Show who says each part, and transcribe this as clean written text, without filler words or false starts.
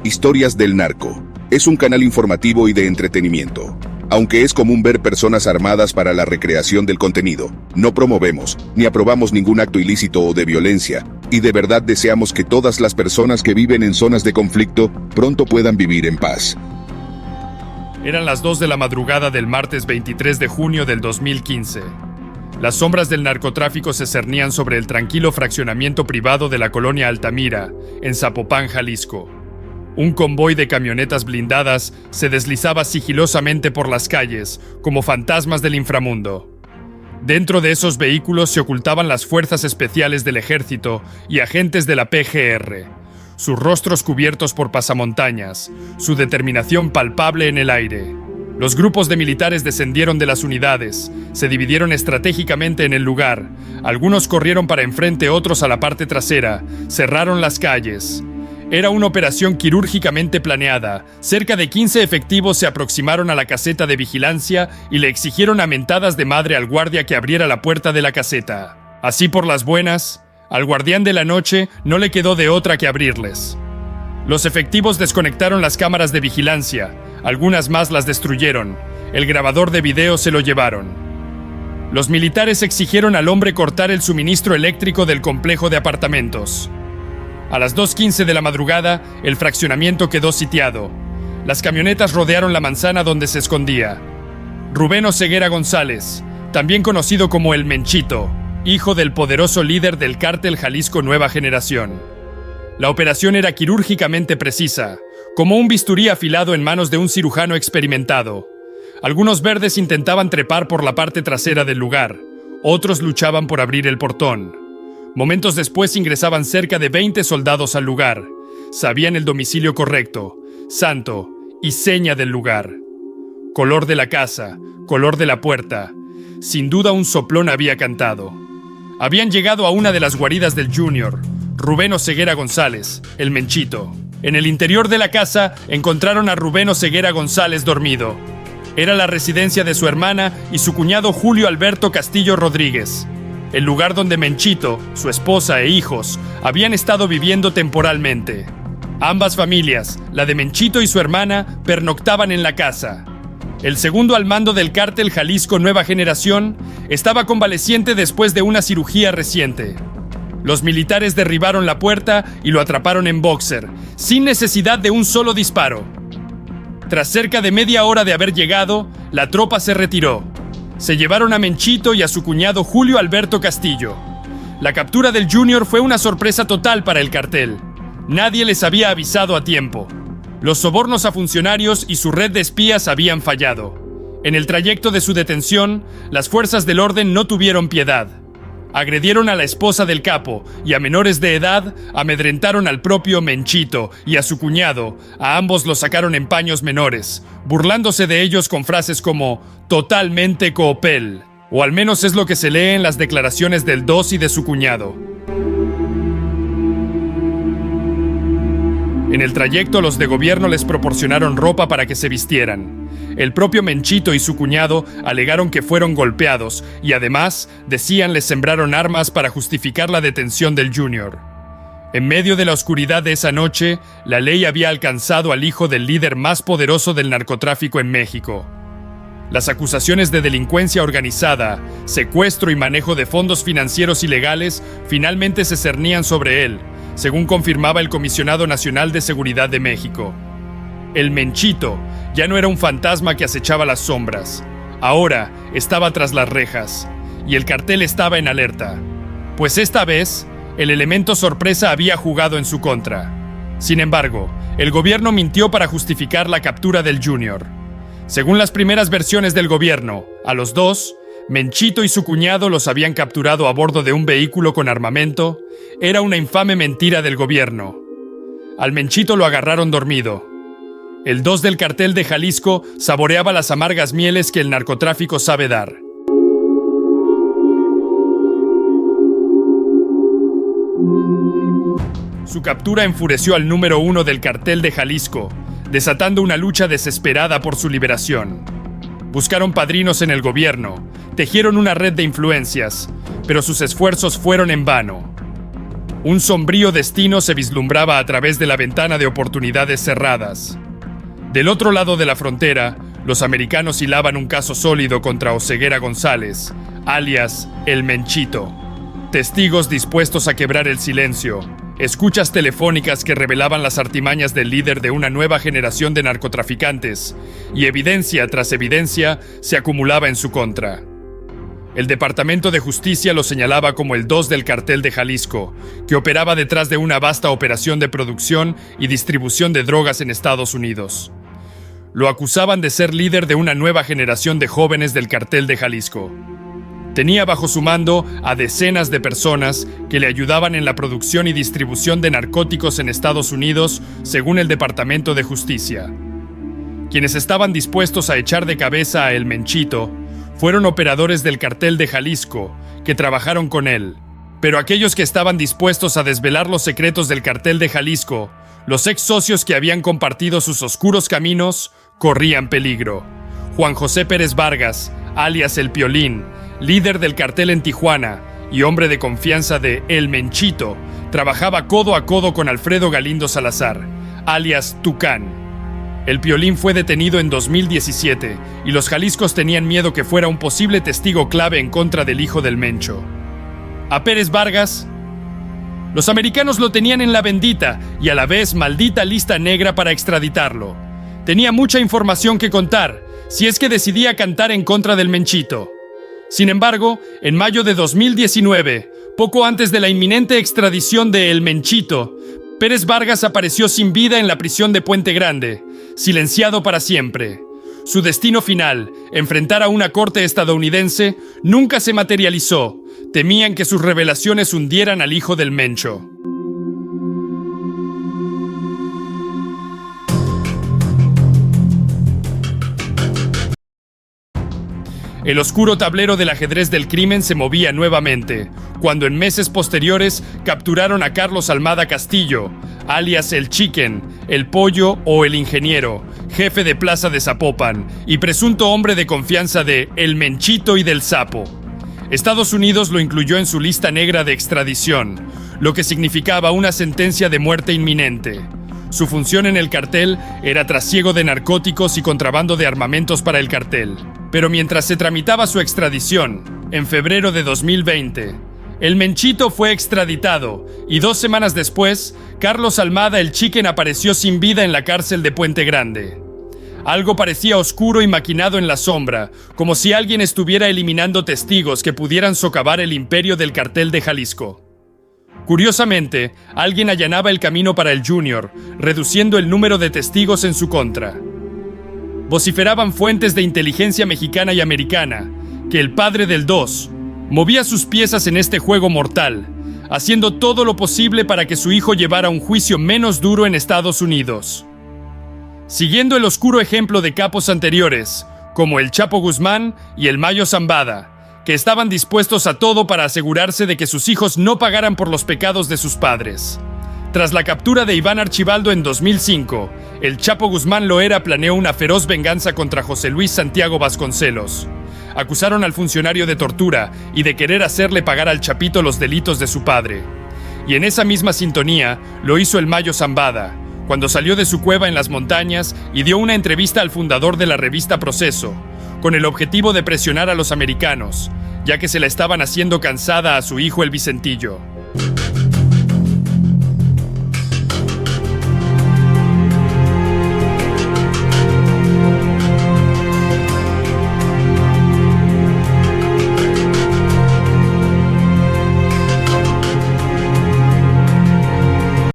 Speaker 1: Historias del Narco. Es un canal informativo y de entretenimiento. Aunque es común ver personas armadas para la recreación del contenido, no promovemos ni aprobamos ningún acto ilícito o de violencia, y de verdad deseamos que todas las personas que viven en zonas de conflicto pronto puedan vivir en paz.
Speaker 2: Eran las 2 de la madrugada del martes 23 de junio del 2015. Las sombras del narcotráfico se cernían sobre el tranquilo fraccionamiento privado de la colonia Altamira, en Zapopan, Jalisco. Un convoy de camionetas blindadas se deslizaba sigilosamente por las calles, como fantasmas del inframundo. Dentro de esos vehículos se ocultaban las fuerzas especiales del ejército y agentes de la PGR, sus rostros cubiertos por pasamontañas, su determinación palpable en el aire. Los grupos de militares descendieron de las unidades, se dividieron estratégicamente en el lugar. Algunos corrieron para enfrente, otros a la parte trasera, cerraron las calles. Era una operación quirúrgicamente planeada. Cerca de 15 efectivos se aproximaron a la caseta de vigilancia y le exigieron a mentadas de madre al guardia que abriera la puerta de la caseta. Así por las buenas, al guardián de la noche no le quedó de otra que abrirles. Los efectivos desconectaron las cámaras de vigilancia, algunas más las destruyeron, el grabador de video se lo llevaron. Los militares exigieron al hombre cortar el suministro eléctrico del complejo de apartamentos. A las 2:15 de la madrugada, el fraccionamiento quedó sitiado. Las camionetas rodearon la manzana donde se escondía Rubén Oseguera González, también conocido como el Menchito, hijo del poderoso líder del cártel Jalisco Nueva Generación. La operación era quirúrgicamente precisa, como un bisturí afilado en manos de un cirujano experimentado. Algunos verdes intentaban trepar por la parte trasera del lugar, otros luchaban por abrir el portón. Momentos después ingresaban cerca de 20 soldados al lugar. Sabían el domicilio correcto, santo y seña del lugar. Color de la casa, color de la puerta. Sin duda un soplón había cantado. Habían llegado a una de las guaridas del Junior, Rubén Oseguera González, el Menchito. En el interior de la casa encontraron a Rubén Oseguera González dormido. Era la residencia de su hermana y su cuñado Julio Alberto Castillo Rodríguez, el lugar donde Menchito, su esposa e hijos habían estado viviendo temporalmente. Ambas familias, la de Menchito y su hermana, pernoctaban en la casa. El segundo al mando del cártel Jalisco Nueva Generación estaba convaleciente después de una cirugía reciente. Los militares derribaron la puerta y lo atraparon en boxer, sin necesidad de un solo disparo. Tras cerca de media hora de haber llegado, la tropa se retiró. Se llevaron a Menchito y a su cuñado Julio Alberto Castillo. La captura del Junior fue una sorpresa total para el cartel. Nadie les había avisado a tiempo. Los sobornos a funcionarios y su red de espías habían fallado. En el trayecto de su detención, las fuerzas del orden no tuvieron piedad. Agredieron a la esposa del capo y a menores de edad amedrentaron al propio Menchito y a su cuñado. A ambos los sacaron en paños menores, burlándose de ellos con frases como «totalmente coopel», o al menos es lo que se lee en las declaraciones del dos y de su cuñado. En el trayecto, los de gobierno les proporcionaron ropa para que se vistieran. El propio Menchito y su cuñado alegaron que fueron golpeados y además, decían, les sembraron armas para justificar la detención del Junior. En medio de la oscuridad de esa noche, la ley había alcanzado al hijo del líder más poderoso del narcotráfico en México. Las acusaciones de delincuencia organizada, secuestro y manejo de fondos financieros ilegales finalmente se cernían sobre él, según confirmaba el Comisionado Nacional de Seguridad de México. El Menchito ya no era un fantasma que acechaba las sombras. Ahora estaba tras las rejas, y el cartel estaba en alerta. Pues esta vez, el elemento sorpresa había jugado en su contra. Sin embargo, el gobierno mintió para justificar la captura del Junior. Según las primeras versiones del gobierno, a los dos, Menchito y su cuñado los habían capturado a bordo de un vehículo con armamento. Era una infame mentira del gobierno. Al Menchito lo agarraron dormido. El 2 del cartel de Jalisco saboreaba las amargas mieles que el narcotráfico sabe dar. Su captura enfureció al número 1 del cartel de Jalisco, desatando una lucha desesperada por su liberación. Buscaron padrinos en el gobierno, tejieron una red de influencias, pero sus esfuerzos fueron en vano. Un sombrío destino se vislumbraba a través de la ventana de oportunidades cerradas. Del otro lado de la frontera, los americanos hilaban un caso sólido contra Oseguera González, alias El Menchito. Testigos dispuestos a quebrar el silencio, escuchas telefónicas que revelaban las artimañas del líder de una nueva generación de narcotraficantes, y evidencia tras evidencia se acumulaba en su contra. El Departamento de Justicia lo señalaba como el 2 del cartel de Jalisco, que operaba detrás de una vasta operación de producción y distribución de drogas en Estados Unidos. Lo acusaban de ser líder de una nueva generación de jóvenes del cartel de Jalisco. Tenía bajo su mando a decenas de personas que le ayudaban en la producción y distribución de narcóticos en Estados Unidos, según el Departamento de Justicia. Quienes estaban dispuestos a echar de cabeza a El Menchito fueron operadores del cartel de Jalisco, que trabajaron con él. Pero aquellos que estaban dispuestos a desvelar los secretos del cartel de Jalisco, los ex socios que habían compartido sus oscuros caminos, corrían peligro. Juan José Pérez Vargas, alias El Piolín, líder del cartel en Tijuana y hombre de confianza de El Menchito, trabajaba codo a codo con Alfredo Galindo Salazar, alias Tucán. El Piolín fue detenido en 2017 y los Jaliscos tenían miedo que fuera un posible testigo clave en contra del hijo del Mencho. A Pérez Vargas, los americanos lo tenían en la bendita y a la vez maldita lista negra para extraditarlo. Tenía mucha información que contar, si es que decidía cantar en contra del Menchito. Sin embargo, en mayo de 2019, poco antes de la inminente extradición de El Menchito, Pérez Vargas apareció sin vida en la prisión de Puente Grande, silenciado para siempre. Su destino final, enfrentar a una corte estadounidense, nunca se materializó. Temían que sus revelaciones hundieran al hijo del Mencho. El oscuro tablero del ajedrez del crimen se movía nuevamente, cuando en meses posteriores capturaron a Carlos Almada Castillo, alias El Chicken, El Pollo o El Ingeniero, jefe de Plaza de Zapopan y presunto hombre de confianza de El Menchito y del Sapo. Estados Unidos lo incluyó en su lista negra de extradición, lo que significaba una sentencia de muerte inminente. Su función en el cartel era trasiego de narcóticos y contrabando de armamentos para el cartel. Pero mientras se tramitaba su extradición, en febrero de 2020, El Menchito fue extraditado y 2 semanas después, Carlos Almada El Chicken apareció sin vida en la cárcel de Puente Grande. Algo parecía oscuro y maquinado en la sombra, como si alguien estuviera eliminando testigos que pudieran socavar el imperio del cartel de Jalisco. Curiosamente, alguien allanaba el camino para el Junior, reduciendo el número de testigos en su contra. Vociferaban fuentes de inteligencia mexicana y americana que el padre del 2 movía sus piezas en este juego mortal, haciendo todo lo posible para que su hijo llevara un juicio menos duro en Estados Unidos. Siguiendo el oscuro ejemplo de capos anteriores, como el Chapo Guzmán y el Mayo Zambada, que estaban dispuestos a todo para asegurarse de que sus hijos no pagaran por los pecados de sus padres. Tras la captura de Iván Archibaldo en 2005, el Chapo Guzmán Loera planeó una feroz venganza contra José Luis Santiago Vasconcelos. Acusaron al funcionario de tortura y de querer hacerle pagar al Chapito los delitos de su padre. Y en esa misma sintonía lo hizo el Mayo Zambada, cuando salió de su cueva en las montañas y dio una entrevista al fundador de la revista Proceso, con el objetivo de presionar a los americanos, ya que se la estaban haciendo cansada a su hijo el Vicentillo.